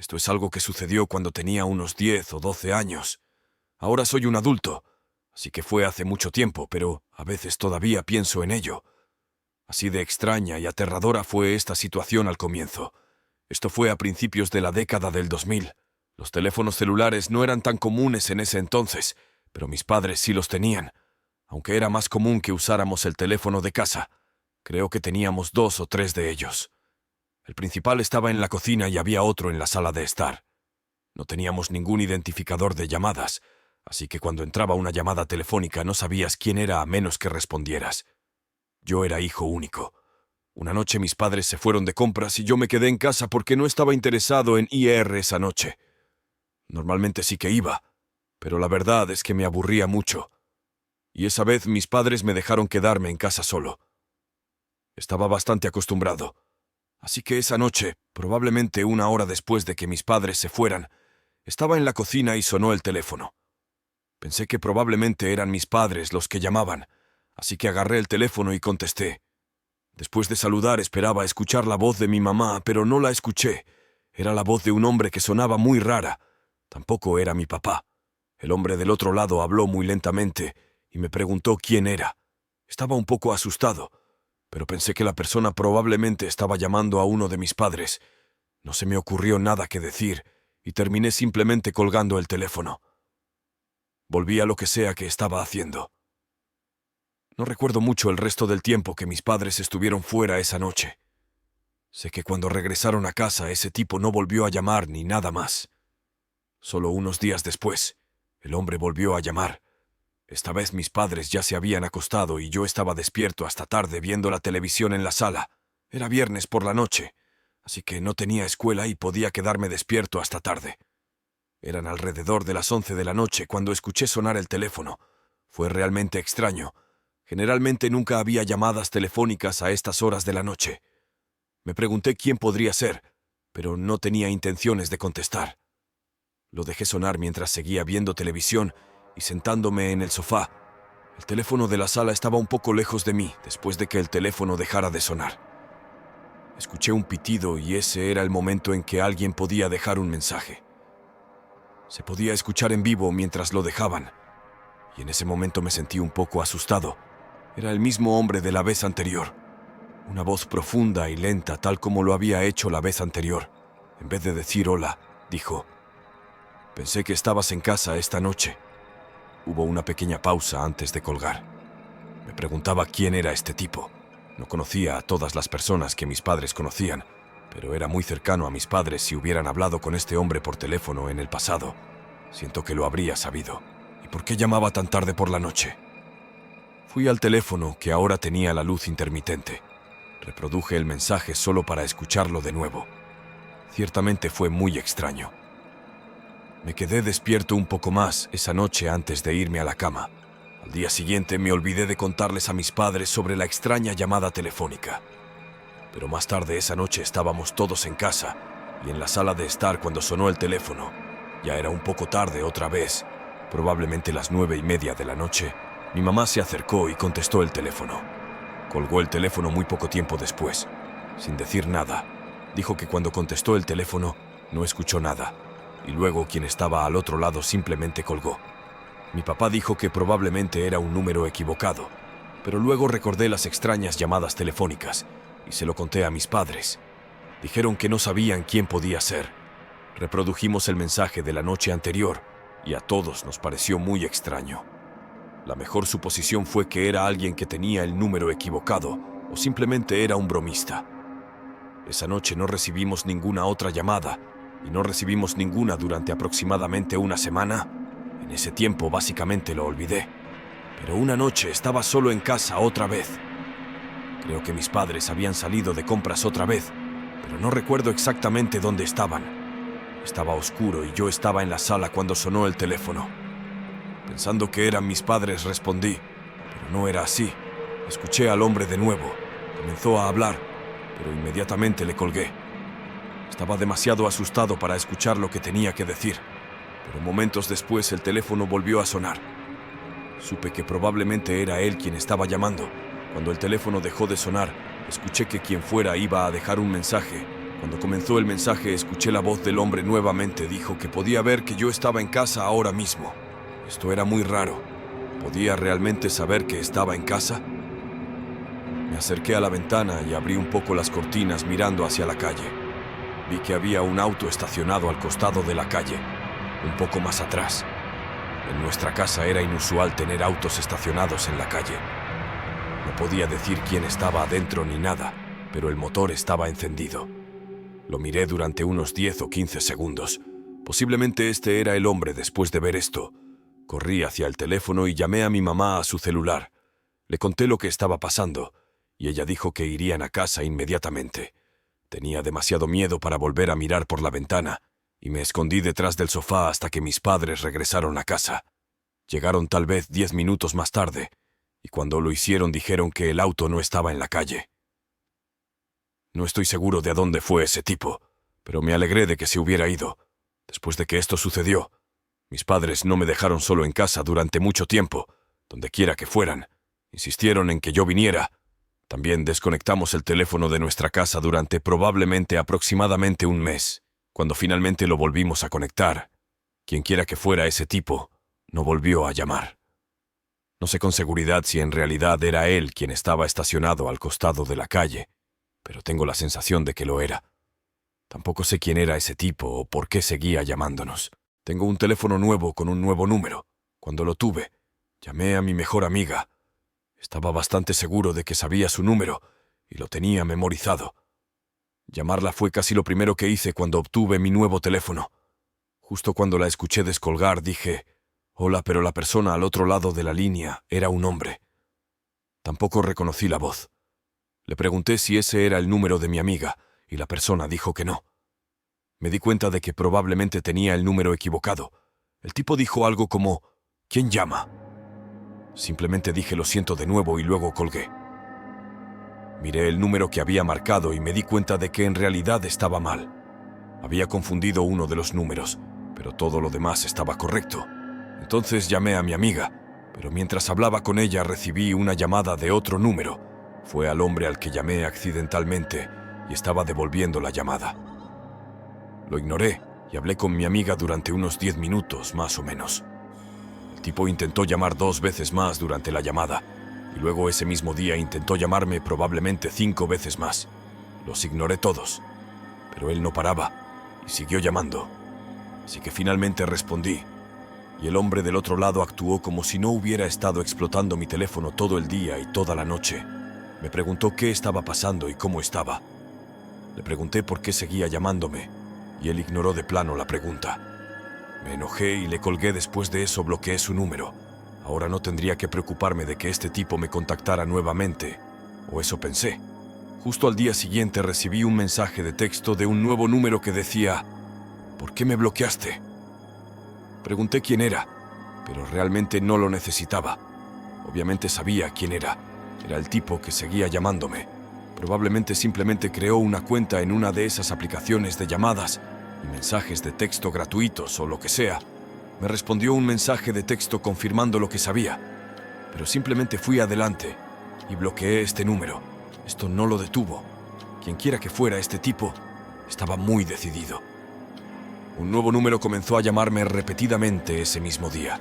Esto es algo que sucedió cuando tenía unos 10 o 12 años. Ahora soy un adulto, así que fue hace mucho tiempo, pero a veces todavía pienso en ello. Así de extraña y aterradora fue esta situación al comienzo. Esto fue a principios de la década del 2000. Los teléfonos celulares no eran tan comunes en ese entonces, pero mis padres sí los tenían, aunque era más común que usáramos el teléfono de casa. Creo que teníamos 2 o 3 de ellos. El principal estaba en la cocina y había otro en la sala de estar. No teníamos ningún identificador de llamadas, así que cuando entraba una llamada telefónica no sabías quién era a menos que respondieras. Yo era hijo único. Una noche mis padres se fueron de compras y yo me quedé en casa porque no estaba interesado en IR esa noche. Normalmente sí que iba, pero la verdad es que me aburría mucho. Y esa vez mis padres me dejaron quedarme en casa solo. Estaba bastante acostumbrado. Así que esa noche, probablemente una hora después de que mis padres se fueran, estaba en la cocina y sonó el teléfono. Pensé que probablemente eran mis padres los que llamaban, así que agarré el teléfono y contesté. Después de saludar esperaba escuchar la voz de mi mamá, pero no la escuché. Era la voz de un hombre que sonaba muy rara. Tampoco era mi papá. El hombre del otro lado habló muy lentamente y me preguntó quién era. Estaba un poco asustado, pero pensé que la persona probablemente estaba llamando a uno de mis padres. No se me ocurrió nada que decir y terminé simplemente colgando el teléfono. Volví a lo que sea que estaba haciendo. No recuerdo mucho el resto del tiempo que mis padres estuvieron fuera esa noche. Sé que cuando regresaron a casa ese tipo no volvió a llamar ni nada más. Solo unos días después, el hombre volvió a llamar. Esta vez mis padres ya se habían acostado y yo estaba despierto hasta tarde viendo la televisión en la sala. Era viernes por la noche, así que no tenía escuela y podía quedarme despierto hasta tarde. Eran alrededor de las 11 de la noche cuando escuché sonar el teléfono. Fue realmente extraño. Generalmente nunca había llamadas telefónicas a estas horas de la noche. Me pregunté quién podría ser, pero no tenía intenciones de contestar. Lo dejé sonar mientras seguía viendo televisión y sentándome en el sofá. El teléfono de la sala estaba un poco lejos de mí después de que el teléfono dejara de sonar. Escuché un pitido y ese era el momento en que alguien podía dejar un mensaje. Se podía escuchar en vivo mientras lo dejaban, y en ese momento me sentí un poco asustado. Era el mismo hombre de la vez anterior. Una voz profunda y lenta, tal como lo había hecho la vez anterior. En vez de decir hola, dijo: «Pensé que estabas en casa esta noche». Hubo una pequeña pausa antes de colgar. Me preguntaba quién era este tipo. No conocía a todas las personas que mis padres conocían, pero era muy cercano a mis padres si hubieran hablado con este hombre por teléfono en el pasado. Siento que lo habría sabido. ¿Y por qué llamaba tan tarde por la noche? Fui al teléfono, que ahora tenía la luz intermitente. Reproduje el mensaje solo para escucharlo de nuevo. Ciertamente fue muy extraño. Me quedé despierto un poco más esa noche antes de irme a la cama. Al día siguiente me olvidé de contarles a mis padres sobre la extraña llamada telefónica. Pero más tarde esa noche estábamos todos en casa y en la sala de estar cuando sonó el teléfono. Ya era un poco tarde otra vez, probablemente las 9:30 de la noche. Mi mamá se acercó y contestó el teléfono. Colgó el teléfono muy poco tiempo después, sin decir nada. Dijo que cuando contestó el teléfono no escuchó nada, y luego quien estaba al otro lado simplemente colgó. Mi papá dijo que probablemente era un número equivocado, pero luego recordé las extrañas llamadas telefónicas y se lo conté a mis padres. Dijeron que no sabían quién podía ser. Reprodujimos el mensaje de la noche anterior y a todos nos pareció muy extraño. La mejor suposición fue que era alguien que tenía el número equivocado o simplemente era un bromista. Esa noche no recibimos ninguna otra llamada y no recibimos ninguna durante aproximadamente una semana. En ese tiempo básicamente lo olvidé. Pero una noche estaba solo en casa otra vez. Creo que mis padres habían salido de compras otra vez, pero no recuerdo exactamente dónde estaban. Estaba oscuro y yo estaba en la sala cuando sonó el teléfono. Pensando que eran mis padres, respondí, pero no era así. Escuché al hombre de nuevo. Comenzó a hablar, pero inmediatamente le colgué. Estaba demasiado asustado para escuchar lo que tenía que decir, pero momentos después el teléfono volvió a sonar. Supe que probablemente era él quien estaba llamando. Cuando el teléfono dejó de sonar, escuché que quien fuera iba a dejar un mensaje Cuando comenzó el mensaje, escuché la voz del hombre nuevamente. Dijo que podía ver que yo estaba en casa ahora mismo. Esto era muy raro. ¿Podía realmente saber que estaba en casa? Me acerqué a la ventana y abrí un poco las cortinas mirando hacia la calle. Vi que había un auto estacionado al costado de la calle, un poco más atrás. En nuestra casa era inusual tener autos estacionados en la calle. No podía decir quién estaba adentro ni nada, pero el motor estaba encendido. Lo miré durante unos 10 o 15 segundos. Posiblemente este era el hombre. Después de ver esto, corrí hacia el teléfono y llamé a mi mamá a su celular. Le conté lo que estaba pasando, y ella dijo que irían a casa inmediatamente. Tenía demasiado miedo para volver a mirar por la ventana, y me escondí detrás del sofá hasta que mis padres regresaron a casa. Llegaron tal vez 10 minutos más tarde, y cuando lo hicieron dijeron que el auto no estaba en la calle. No estoy seguro de a dónde fue ese tipo, pero me alegré de que se hubiera ido. Después de que esto sucedió, mis padres no me dejaron solo en casa durante mucho tiempo, donde quiera que fueran. Insistieron en que yo viniera. También desconectamos el teléfono de nuestra casa durante probablemente aproximadamente un mes. Cuando finalmente lo volvimos a conectar, quienquiera que fuera ese tipo, no volvió a llamar. No sé con seguridad si en realidad era él quien estaba estacionado al costado de la calle, pero tengo la sensación de que lo era. Tampoco sé quién era ese tipo o por qué seguía llamándonos. Tengo un teléfono nuevo con un nuevo número. Cuando lo tuve, llamé a mi mejor amiga. Estaba bastante seguro de que sabía su número y lo tenía memorizado. Llamarla fue casi lo primero que hice cuando obtuve mi nuevo teléfono. Justo cuando la escuché descolgar, dije: «Hola», pero la persona al otro lado de la línea era un hombre. Tampoco reconocí la voz. Le pregunté si ese era el número de mi amiga, y la persona dijo que no. Me di cuenta de que probablemente tenía el número equivocado. El tipo dijo algo como: «¿Quién llama?». Simplemente dije «lo siento» de nuevo y luego colgué. Miré el número que había marcado y me di cuenta de que en realidad estaba mal. Había confundido uno de los números, pero todo lo demás estaba correcto. Entonces llamé a mi amiga, pero mientras hablaba con ella recibí una llamada de otro número. Fue al hombre al que llamé accidentalmente y estaba devolviendo la llamada. Lo ignoré y hablé con mi amiga durante unos 10 minutos, más o menos. El tipo intentó llamar 2 veces más durante la llamada, y luego ese mismo día intentó llamarme probablemente 5 veces más. Los ignoré todos, pero él no paraba y siguió llamando. Así que finalmente respondí, y el hombre del otro lado actuó como si no hubiera estado explotando mi teléfono todo el día y toda la noche. Me preguntó qué estaba pasando y cómo estaba. Le pregunté por qué seguía llamándome, y él ignoró de plano la pregunta. Me enojé y le colgué. Después de eso bloqueé su número. Ahora no tendría que preocuparme de que este tipo me contactara nuevamente, o eso pensé. Justo al día siguiente recibí un mensaje de texto de un nuevo número que decía: «¿Por qué me bloqueaste?». Pregunté quién era, pero realmente no lo necesitaba. Obviamente sabía quién era. Era el tipo que seguía llamándome. Probablemente simplemente creó una cuenta en una de esas aplicaciones de llamadas y mensajes de texto gratuitos o lo que sea. Me respondió un mensaje de texto confirmando lo que sabía, pero simplemente fui adelante y bloqueé este número. Esto no lo detuvo. Quienquiera que fuera este tipo, estaba muy decidido. Un nuevo número comenzó a llamarme repetidamente ese mismo día.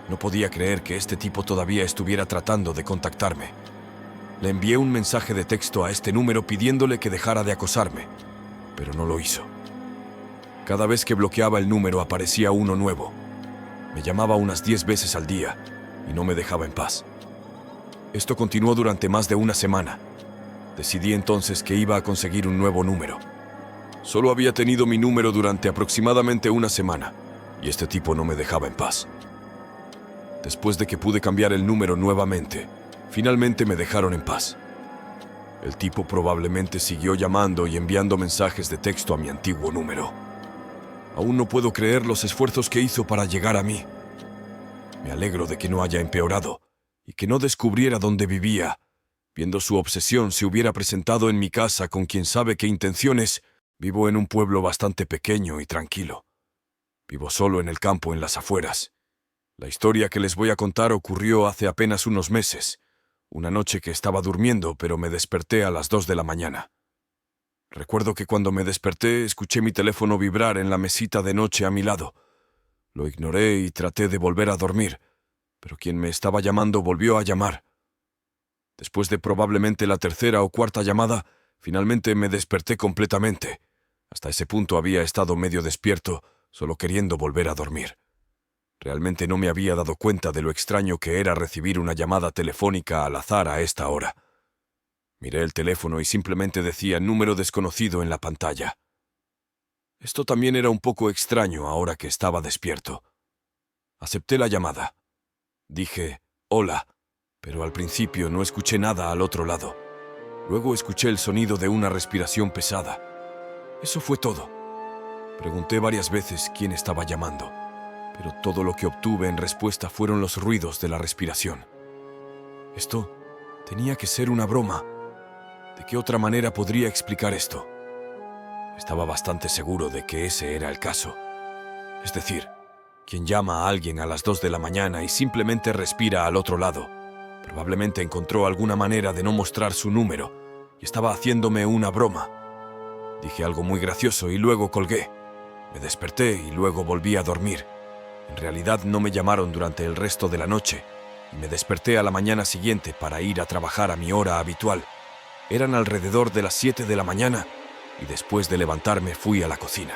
No podía creer que este tipo todavía estuviera tratando de contactarme. Le envié un mensaje de texto a este número pidiéndole que dejara de acosarme, pero no lo hizo. Cada vez que bloqueaba el número aparecía uno nuevo. Me llamaba unas 10 veces al día y no me dejaba en paz. Esto continuó durante más de una semana. Decidí entonces que iba a conseguir un nuevo número. Solo había tenido mi número durante aproximadamente una semana, y este tipo no me dejaba en paz. Después de que pude cambiar el número nuevamente, finalmente me dejaron en paz. El tipo probablemente siguió llamando y enviando mensajes de texto a mi antiguo número. Aún no puedo creer los esfuerzos que hizo para llegar a mí. Me alegro de que no haya empeorado y que no descubriera dónde vivía. Viendo su obsesión, se hubiera presentado en mi casa con quién sabe qué intenciones. Vivo en un pueblo bastante pequeño y tranquilo. Vivo solo en el campo, en las afueras. La historia que les voy a contar ocurrió hace apenas unos meses. Una noche que estaba durmiendo, pero me desperté a las 2 de la mañana. Recuerdo que cuando me desperté escuché mi teléfono vibrar en la mesita de noche a mi lado. Lo ignoré y traté de volver a dormir, pero quien me estaba llamando volvió a llamar. Después de probablemente la tercera o cuarta llamada, finalmente me desperté completamente. Hasta ese punto había estado medio despierto, solo queriendo volver a dormir. Realmente no me había dado cuenta de lo extraño que era recibir una llamada telefónica al azar a esta hora. Miré el teléfono y simplemente decía número desconocido en la pantalla. Esto también era un poco extraño ahora que estaba despierto. Acepté la llamada. Dije, hola, pero al principio no escuché nada al otro lado. Luego escuché el sonido de una respiración pesada. Eso fue todo. Pregunté varias veces quién estaba llamando, pero todo lo que obtuve en respuesta fueron los ruidos de la respiración. Esto tenía que ser una broma. ¿De qué otra manera podría explicar esto? Estaba bastante seguro de que ese era el caso. Es decir, quien llama a alguien a las 2 de la mañana y simplemente respira al otro lado, probablemente encontró alguna manera de no mostrar su número y estaba haciéndome una broma. Dije algo muy gracioso y luego colgué. Me desperté y luego volví a dormir. En realidad no me llamaron durante el resto de la noche y me desperté a la mañana siguiente para ir a trabajar a mi hora habitual. Eran alrededor de las 7 de la mañana y después de levantarme fui a la cocina.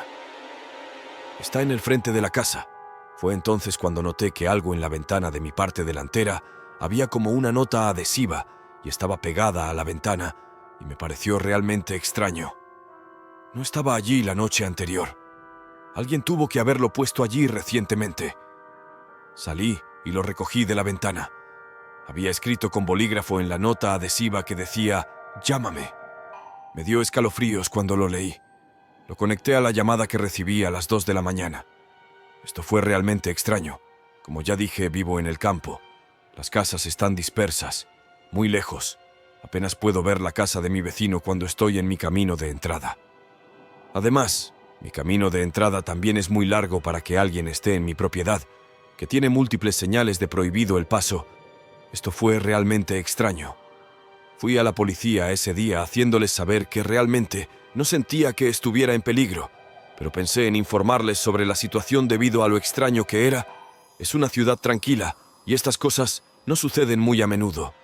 Está en el frente de la casa. Fue entonces cuando noté que algo en la ventana de mi parte delantera había como una nota adhesiva y estaba pegada a la ventana y me pareció realmente extraño. No estaba allí la noche anterior. Alguien tuvo que haberlo puesto allí recientemente. Salí y lo recogí de la ventana. Había escrito con bolígrafo en la nota adhesiva que decía, «Llámame». Me dio escalofríos cuando lo leí. Lo conecté a la llamada que recibí a las 2 de la mañana. Esto fue realmente extraño. Como ya dije, vivo en el campo. Las casas están dispersas, muy lejos. Apenas puedo ver la casa de mi vecino cuando estoy en mi camino de entrada. Además, mi camino de entrada también es muy largo para que alguien esté en mi propiedad, que tiene múltiples señales de prohibido el paso. Esto fue realmente extraño. Fui a la policía ese día haciéndoles saber que realmente no sentía que estuviera en peligro, pero pensé en informarles sobre la situación debido a lo extraño que era. Es una ciudad tranquila y estas cosas no suceden muy a menudo.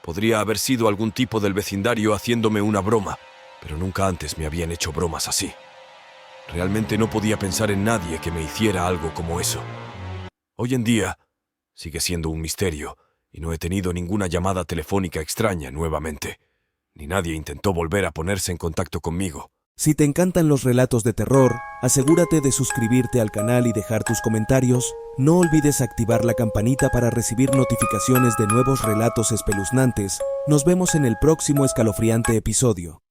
Podría haber sido algún tipo del vecindario haciéndome una broma, pero nunca antes me habían hecho bromas así. Realmente no podía pensar en nadie que me hiciera algo como eso. Hoy en día sigue siendo un misterio y no he tenido ninguna llamada telefónica extraña nuevamente, ni nadie intentó volver a ponerse en contacto conmigo. Si te encantan los relatos de terror, asegúrate de suscribirte al canal y dejar tus comentarios. No olvides activar la campanita para recibir notificaciones de nuevos relatos espeluznantes. Nos vemos en el próximo escalofriante episodio.